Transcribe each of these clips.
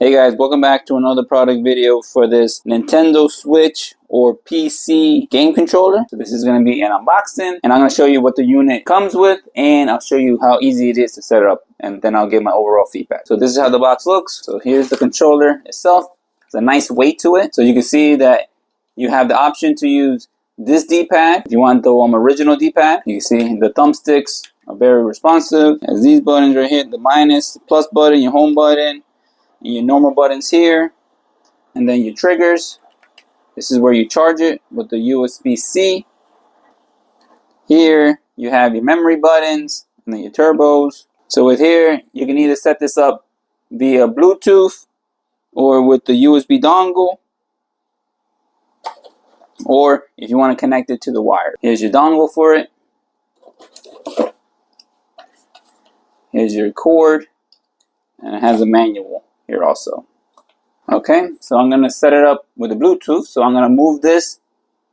Hey guys, welcome back to another product video for this Nintendo Switch or PC game controller. So this is going to be an unboxing and I'm going to show you what the unit comes with and I'll show you how easy it is to set it up and then I'll give my overall feedback. So this is how the box looks. So here's the controller itself. It's a nice weight to it. So you can see that you have the option to use this D-pad. If you want the original D-pad, you can see the thumbsticks are very responsive. As these buttons right here, the minus, the plus button, your home button, your normal buttons here, and then your triggers. This is where you charge it with the USB-C. Here you have your memory buttons and then your turbos. So with here, you can either set this up via Bluetooth or with the USB dongle, or if you want to connect it to the wire. Here's your dongle for it. Here's your cord, and it has a manual here also. Okay, so I'm going to set it up with the Bluetooth. So I'm going to move this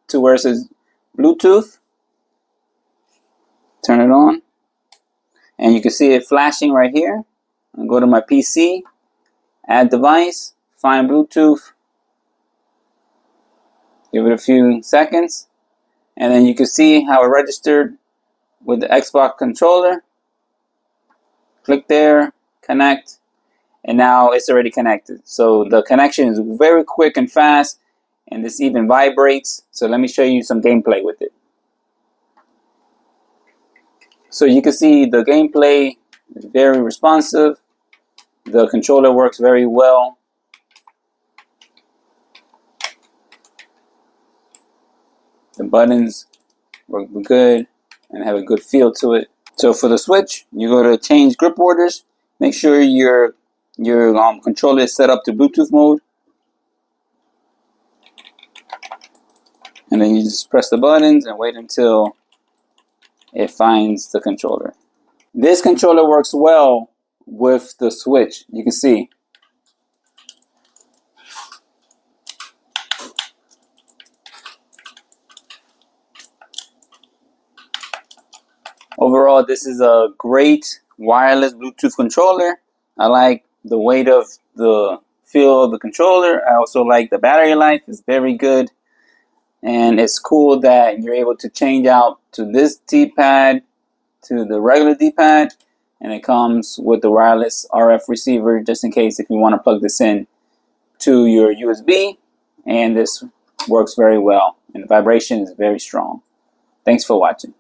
to where it says Bluetooth. Turn it on. And you can see it flashing right here. I'll go to my PC, add device, find Bluetooth. Give it a few seconds. And then you can see how it registered with the Xbox controller. Click there, connect. And now it's already connected. So the connection is very quick and fast, and this even vibrates. So let me show you some gameplay with it. So you can see the gameplay is very responsive. The controller works very well. The buttons work good and have a good feel to it. So for the Switch, you go to change grip orders. Make sure your controller is set up to Bluetooth mode, and then you just press the buttons and wait until it finds the controller. This controller works well with the Switch. You can see overall this is a great wireless Bluetooth controller. I like the weight of the feel of the controller. I also like the battery life. It's very good. And it's cool that you're able to change out to this D-pad, to the regular D-pad. And it comes with the wireless RF receiver just in case if you want to plug this in to your USB. And this works very well. And the vibration is very strong. Thanks for watching.